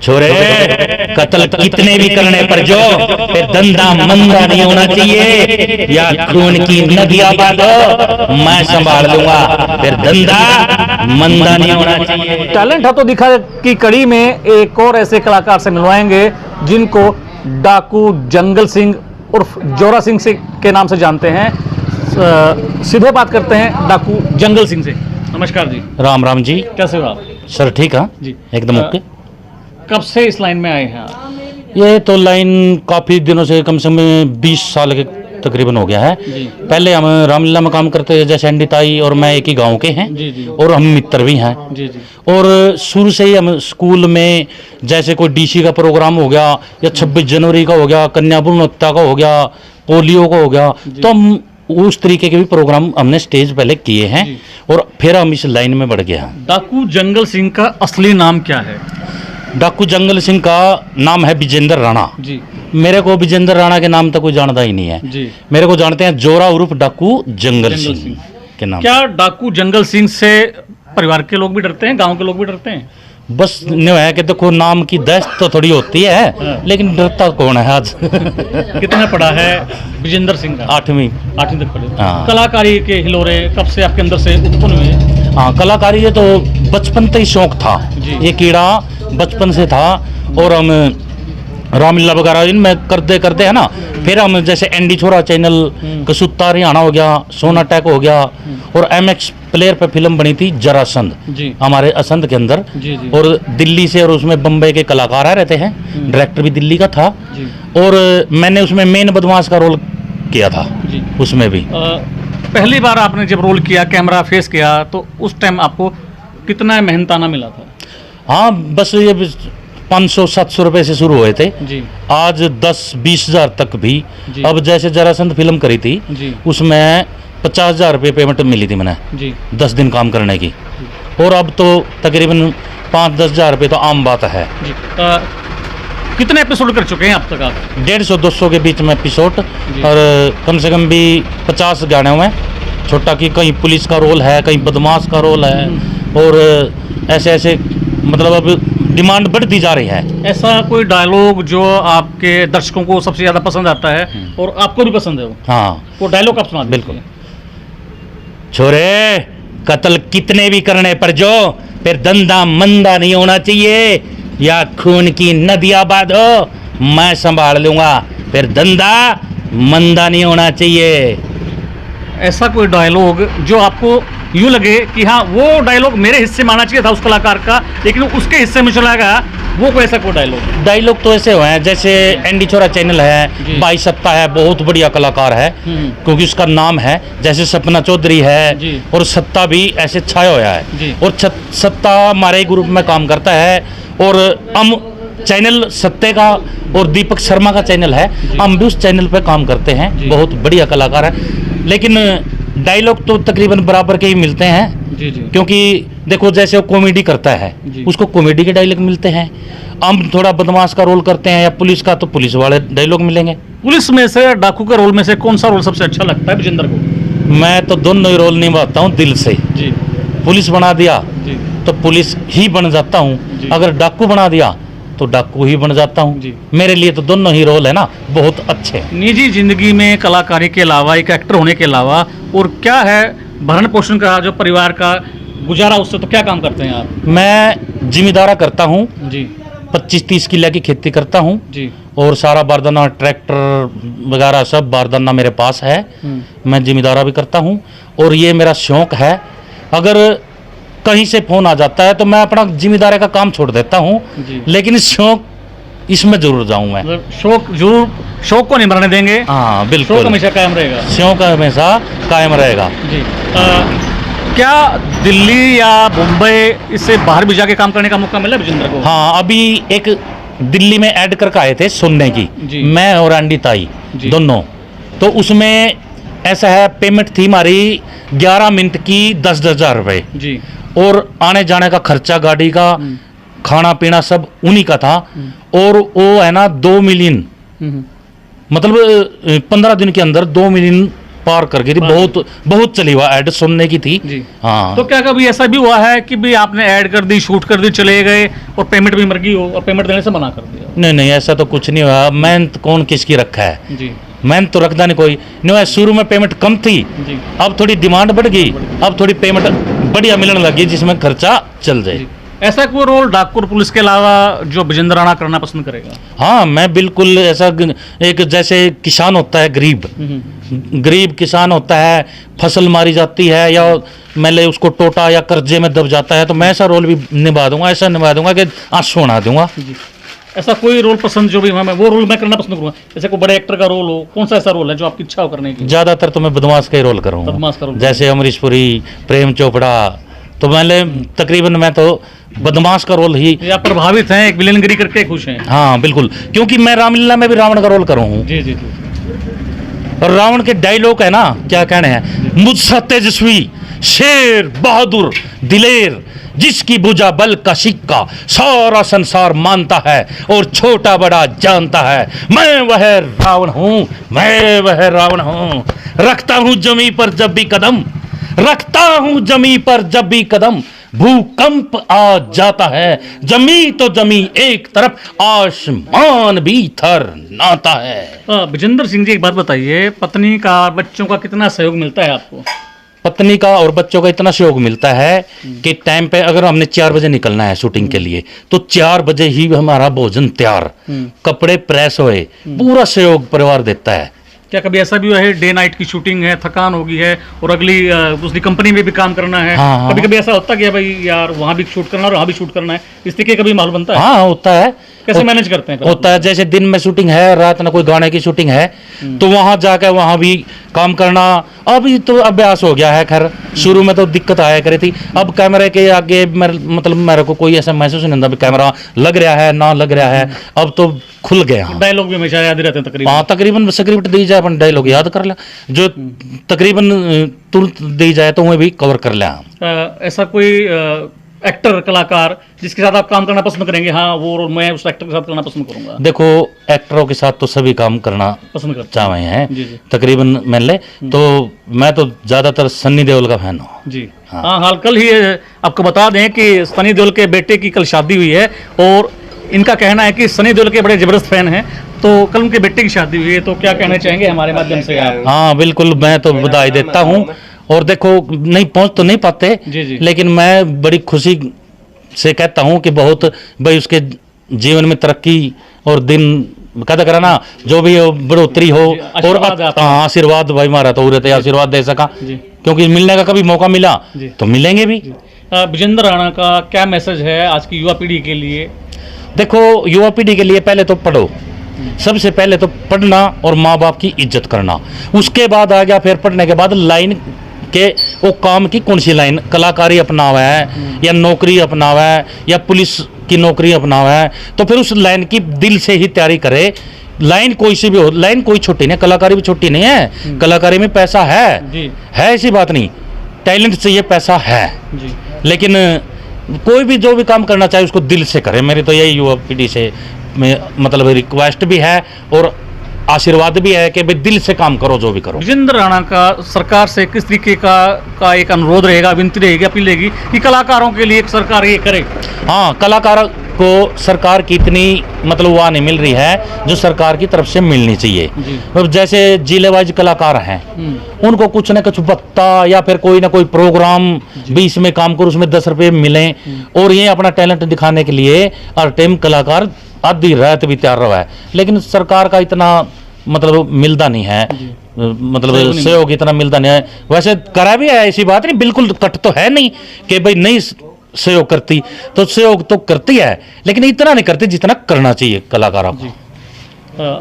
छोरे कत्ल कितने भी करने पर जो फिर धंधा मंदा नहीं होना चाहिए, या खून की नदियां बांधो मैं संभाल लूंगा, फिर धंधा मंदा नहीं होना चाहिए। टैलेंट है तो दिखा की कड़ी में एक और ऐसे कलाकार से मिलवाएंगे जिनको डाकू जंगल सिंह उर्फ जोरा सिंह से के नाम से जानते हैं। सीधे बात करते हैं डाकू जंगल सिंह से। नमस्कार जी। राम राम जी। कैसे हो आप? सर ठीक है जी एकदम ओके। कब से इस लाइन में आए हैं आप? ये तो लाइन काफ़ी दिनों से, कम से कम 20 साल के तकरीबन हो गया है। जी। पहले हम रामलीला में काम करते थे, जैसे एंडी ताई और मैं एक ही गांव के हैं। जी जी। और हम मित्र भी हैं। जी जी। और शुरू से ही हम स्कूल में जैसे कोई डीसी का प्रोग्राम हो गया या 26 जनवरी का हो गया, कन्या भ्रूण हत्या का हो गया, पोलियो का हो गया, तो हम उस तरीके के भी प्रोग्राम हमने स्टेज पहले किए हैं और फिर हम इस लाइन में बढ़ गए हैं। डाकू जंगल सिंह का असली नाम क्या है? डाकू जंगल सिंह का नाम है विजेंद्र राणा। जी। मेरे को विजेंद्र राणा के नाम तक कोई जानता ही नहीं है। जी। मेरे को जानते हैं जोरा उर्फ डाकू जंगल सिंह के नाम। क्या डाकू जंगल सिंह से परिवार के लोग भी डरते हैं, गांव के लोग भी डरते हैं? बस न्यू है कि देखो नाम की दहशत तो थोड़ी होती है, लेकिन डरता कौन है आज। कितना पढ़ा है विजेंद्र सिंह का? 8वीं। 8वीं तक पढ़े। हाँ। कलाकारी के हिलोरे कब से आपके अंदर से उत्पन्न हुए? हाँ, कलाकारी ये तो बचपन से ही शौक था। जी। ये कीड़ा बचपन से था और हम रामलीला वगैरह इनमें करते करते है ना, फिर हम जैसे एनडी छोरा चैनल, कसूता हरियाणा हो गया, सोना टेक हो गया, और एमएक्स प्लेयर पे फिल्म बनी थी जरासंध जी। हमारे असंध के अंदर। जी जी। और दिल्ली से और उसमें बम्बई के कलाकार आ रहते हैं, डायरेक्टर भी दिल्ली का था। जी। और मैंने उसमें मेन बदमाश का रोल किया था। जी। उसमें भी पहली बार आपने जब रोल किया, कैमरा फेस किया, तो उस टाइम आपको कितना मेहनताना मिला था? हाँ, बस ये 500-700 रुपए से शुरू हुए थे। जी। आज 10-20 हज़ार तक भी। जी। अब जैसे जरासंध फिल्म करी थी, जी। उसमें 50,000 रुपये पेमेंट मिली थी मैंने। जी। 10 दिन काम करने की। और अब तो तकरीबन 5-10 हज़ार रुपये तो आम बात है। जी। कितने एपिसोड कर चुके हैं अब तक आप? 150-200 के बीच में एपिसोड, और कम से कम भी 50 गाने हुए। छोटा कि कहीं पुलिस का रोल है, कहीं बदमाश का रोल है, और ऐसे ऐसे मतलब अब डिमांड बढ़ती जा रही है। ऐसा कोई डायलॉग जो आपके दर्शकों को सबसे ज़्यादा पसंद आता है और आपको भी पसंद है? हाँ, वो डायलॉग आप सुना दीजिए। बिल्कुल। छोरे कत्ल कितने भी करने पर जो फिर धंधा मंदा नहीं होना चाहिए, या खून की नदियां बांधो मैं संभाल लूंगा, फिर धंधा मंदा नहीं होना चाहिए। ऐसा कोई डायलॉग जो आपको यूँ लगे कि हाँ वो डायलॉग मेरे हिस्से में आना चाहिए था उस कलाकार का, लेकिन उसके हिस्से में चला गया, वो कोई ऐसा कोई डायलॉग तो ऐसे हुए हैं, जैसे एनडी छोरा चैनल है, भाई सत्ता है, बहुत बढ़िया कलाकार है क्योंकि उसका नाम है। जैसे सपना चौधरी है, और सत्ता भी ऐसे छाया हुआ है। और सत्ता हमारे ग्रुप में काम करता है, और हम चैनल सत्ते का और दीपक शर्मा का चैनल है, हम भी उस चैनल पे काम करते हैं। बहुत बढ़िया कलाकार है, लेकिन डायलॉग तो तकरीबन बराबर के ही मिलते हैं। जी जी। क्योंकि देखो जैसे वो कॉमेडी करता है, उसको कॉमेडी के डायलॉग मिलते हैं। हम थोड़ा बदमाश का रोल करते हैं या पुलिस का, तो पुलिस वाले डायलॉग मिलेंगे। पुलिस में से, डाकू के रोल में से कौन सा रोल सबसे अच्छा लगता है विजेंद्र को? मैं तो दोनों ही रोल निभाता हूँ दिल से। जी। पुलिस बना दिया तो पुलिस ही बन जाता हूँ, अगर डाकू बना दिया तो डाकू ही बन जाता हूँ। मेरे लिए तो दोनों ही रोल है ना बहुत अच्छे। निजी जिंदगी में कलाकारी के अलावा, एक एक्टर होने के अलावा और क्या है भरण पोषण का, जो परिवार का गुजारा, उससे तो क्या काम करते हैं आप? मैं जिम्मेदारा करता हूँ जी। 25-30 किला की खेती करता हूँ जी। और सारा बारदाना, ट्रैक्टर वगैरह सब बारदाना मेरे पास है। मैं जिम्मेदारा भी करता हूँ और ये मेरा शौक है। अगर कहीं से फोन आ जाता है तो मैं अपना जिम्मेदारी का काम छोड़ देता हूँ, लेकिन शौक इसमें जरूर जाऊँ मैं। शौक जरूर, शौक को नहीं मरने देंगे। हाँ बिल्कुल, शौक हमेशा कायम रहेगा। शौक हमेशा कायम रहेगा जी। क्या दिल्ली या मुंबई, इससे बाहर भी जाके काम करने का मौका मिला विजेंद्र को? हाँ, अभी एक दिल्ली में ऐड करके आए थे सुनने की, मैं और एंडी ताई दोनों। तो उसमें ऐसा है, पेमेंट थी हमारी 11 मिनट की 10-10 हज़ार रुपये जी। और आने जाने का खर्चा, गाड़ी का, खाना पीना सब उन्हीं का था। और वो है ना 2 मिलियन, मतलब 15 दिन के अंदर 2 मिलियन पार कर गई थी। बहुत बहुत चली हुआ ऐड सुनने की थी जी। हाँ। तो क्या कभी ऐसा भी हुआ है कि भी आपने ऐड कर दी, शूट कर दी, चले गए और पेमेंट भी मर गई हो और पेमेंट देने से मना कर दिया? नहीं नहीं, ऐसा तो कुछ नहीं हुआ। मेहनत कौन किसकी रखा है, जी मेहनत तो रखता नहीं कोई। नहीं, शुरू में पेमेंट कम थी, जी अब थोड़ी डिमांड बढ़ गई, अब थोड़ी पेमेंट बढ़िया मिलने लगी जिसमें खर्चा चल जाए। जी। ऐसा कोई रोल डाकुर पुलिस के अलावा जो विजेंद्र राणा करना पसंद करेगा? हाँ, मैं बिल्कुल ऐसा एक जैसे किसान होता है गरीब, गरीब किसान होता है, फसल मारी जाती है या मैंने उसको टोटा या कर्जे में दब जाता है, तो मैं ऐसा रोल भी निभा दूंगा, ऐसा निभा दूंगा कि आंसू बना दूंगा। ऐसा कोई रोल पसंद जो भी मैं वो रोल मैं करना पसंद करूंगा? जैसे कोई बड़े एक्टर का रोल हो, कौन सा ऐसा रोल है जो आपकी इच्छा हो करने की? ज्यादातर तो मैं बदमाश का ही रोल करूँगा, बदमाश का रोल। जैसे अमरीश पुरी, प्रेम चोपड़ा, तो मैंने तकरीबन मैं तो बदमाश का रोल ही। या प्रभावित हैं, एक विलेनगिरी करके खुश हैं? हाँ बिल्कुल, क्योंकि मैं रामलीला में भी रावण का रोल करूँ हूँ। जी जी जी। और रावण के डायलॉग है ना, क्या कहने हैं, मुझसा तेजस्वी शेर बहादुर दिलेर, जिसकी भुजा बल का सिक्का सारा संसार मानता है और छोटा बड़ा जानता है, मैं वह रावण हूँ, मैं वह रावण हूँ। रखता हूँ जमी पर जब भी कदम, रखता हूँ जमी पर जब भी कदम, भूकंप आ जाता है, जमी तो जमी एक तरफ, आसमान भी थर नाता है। विजेंद्र सिंह जी, एक बात बताइए, पत्नी का, बच्चों का कितना सहयोग मिलता है आपको? पत्नी का और बच्चों का इतना सहयोग मिलता है कि टाइम पे अगर हमने 4 बजे निकलना है शूटिंग के लिए, तो 4 बजे ही हमारा भोजन तैयार, कपड़े प्रेस होए, पूरा सहयोग परिवार देता है। क्या कभी ऐसा भी हुआ है डे नाइट की शूटिंग है, थकान होगी है और अगली दूसरी कंपनी में भी काम करना है? हाँ, कभी कभी ऐसा होता है कि भाई यार वहाँ भी शूट करना है और वहाँ भी शूट करना है, इस तरीके का कभी माहौल बनता है? हाँ होता है। कैसे मैनेज करते हैं? होता है, जैसे दिन में शूटिंग है, रात में कोई गाने की शूटिंग है, तो वहां जाकर वहां भी काम करना अभी तो अभ्यास हो गया है। खैर शुरू में तो दिक्कत आया करी थी, अब कैमरे के आगे मतलब मेरे को कोई ऐसा महसूस नहीं होता कैमरा लग रहा है ना लग रहा है, अब तो खुल गया। डायलॉग भी हमेशा याद रहते हैं तकरीबन? हाँ तकरीबन स्क्रिप्ट दी जाए अपन डायलॉग याद कर लिया, जो तकरीबन तुरंत दी जाए तो वह भी कवर कर लिया। ऐसा कोई एक्टर कलाकार जिसके साथ आप काम करना पसंद करेंगे? हाँ वो रोल मैं उस एक्टर के साथ करना पसंद करूंगा। देखो एक्टरों के साथ तो सभी काम करना पसंद करते चाहे हैं जी जी तकरीबन मान ले, तो मैं तो ज्यादातर सन्नी देओल का फैन हूँ जी। हाँ हाल कल ही आपको बता दें कि सनी देओल के बेटे की कल शादी हुई है और इनका कहना है कि सनी देओल के बड़े जबरदस्त फैन हैं, तो कल उनके बेटे की शादी हुई है, तो क्या कहना चाहेंगे हमारे माध्यम से आप? हाँ बिल्कुल, मैं तो बधाई देता हूँ। और देखो नहीं पहुँच तो नहीं पाते जी जी, लेकिन मैं बड़ी खुशी से कहता हूँ कि बहुत भाई उसके जीवन में तरक्की और दिन कहता करा ना जो भी बढ़ोतरी हो, और आशीर्वाद भाई मारा तो उरे आशीर्वाद दे सका, क्योंकि मिलने का कभी मौका मिला तो मिलेंगे भी। विजेंद्र राणा का क्या मैसेज है आज की युवा पीढ़ी के लिए? देखो युवा पीढ़ी के लिए पहले तो पढ़ो, सबसे पहले तो पढ़ना और माँ बाप की इज्जत करना, उसके बाद आ गया फिर पढ़ने के बाद लाइन के वो काम की कौन सी लाइन, कलाकारी अपनावा है या नौकरी अपनावा है या पुलिस की नौकरी अपनावा है, तो फिर उस लाइन की दिल से ही तैयारी करे। लाइन कोई सी भी हो, लाइन कोई छोटी नहीं, कलाकारी भी छोटी नहीं है, कलाकारी में पैसा है ऐसी बात नहीं, टैलेंट से ये पैसा है जी। लेकिन कोई भी जो भी काम करना चाहे उसको दिल से करे, मेरी तो यही युवा पीढ़ी से मतलब रिक्वेस्ट भी है और आशीर्वाद भी है कि भाई दिल से काम करो जो भी करो। विजेंद्र राणा का सरकार से किस तरीके का एक अनुरोध रहेगा, विनती रहेगी, अपील रहेगी कि कलाकारों के लिए सरकार ये करे? हाँ, कलाकार को सरकार की इतनी मतलब वाह नहीं मिल रही है जो सरकार की तरफ से मिलनी चाहिए। अब जैसे जिले वाइज कलाकार हैं उनको कुछ न कुछ भत्ता या फिर कोई ना कोई प्रोग्राम भी इसमें काम करो, उसमें 10 रुपये मिलें, और ये अपना टैलेंट दिखाने के लिए हर टाइम कलाकार आधी रात भी तैयार रहा है, लेकिन सरकार का इतना मतलब मिलता नहीं है, मतलब सहयोग इतना मिलता नहीं है। वैसे करा भी है, ऐसी बात नहीं, बिल्कुल कट तो है नहीं कि भाई नहीं सहयोग करती, तो सहयोग तो करती है लेकिन इतना नहीं करती जितना करना चाहिए कलाकारों को।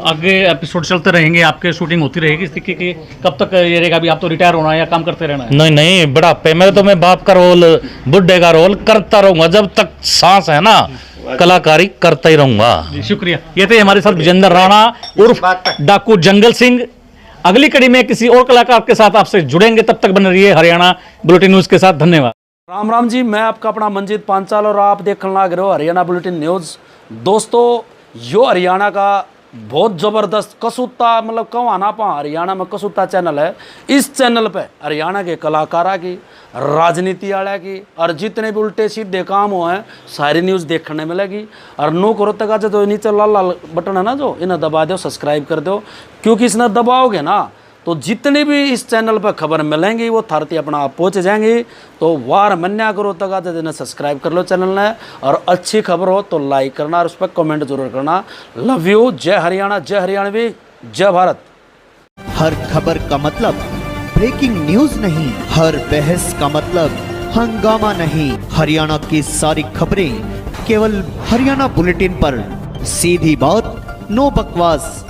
आगे एपिसोड चलते रहेंगे, आपके शूटिंग होती रहेगी इस तरीके की? कब तक ये रहेगा? अभी आप तो रिटायर होना है या काम करते रहना है? नहीं नहीं, बुढ़ापे में तो मैं बाप का रोल, बुढ़े का रोल करता रहूंगा, जब तक सांस है ना कलाकारी करता ही रहूंगा। शुक्रिया। ये थे हमारे साथ विजेंद्र राणा उर्फ डाकू जंगल सिंह। अगली कड़ी में किसी और कलाकार के साथ आपसे जुड़ेंगे, तब तक बने रहिए हरियाणा बुलेटिन न्यूज के साथ। धन्यवाद। राम राम जी, मैं आपका अपना मंजीत पांचाल और आप देखने लग रहे हो हरियाणा बुलेटिन न्यूज़। दोस्तों, यो हरियाणा का बहुत ज़बरदस्त कसूता, मतलब कवाना पा हरियाणा में कसूता चैनल है। इस चैनल पे हरियाणा के कलाकारा की, राजनीति वाला की और जितने भी उल्टे सीधे काम हुए हैं सारी न्यूज़ देखने मिलेगी। और नो करो तक आज तो नीचे लाल लाल बटन है ना, जो इन्हें दबा दो, सब्सक्राइब कर दो, क्योंकि इसने दबाओगे ना तो जितनी भी इस चैनल पर खबर मिलेंगी वो थारती अपना आप पहुँच जाएंगी। तो वार मन्या करो तक आज दिन सब्सक्राइब कर लो चैनल ने, और अच्छी खबर हो तो लाइक करना और उस पर कमेंट जरूर करना। Love you. जय हरियाणा, जय हरियाणवी, जय भारत। हर खबर का मतलब ब्रेकिंग न्यूज नहीं, हर बहस का मतलब हंगामा नहीं। हरियाणा की सारी खबरें केवल हरियाणा बुलेटिन पर, सीधी बात, नो बकवास।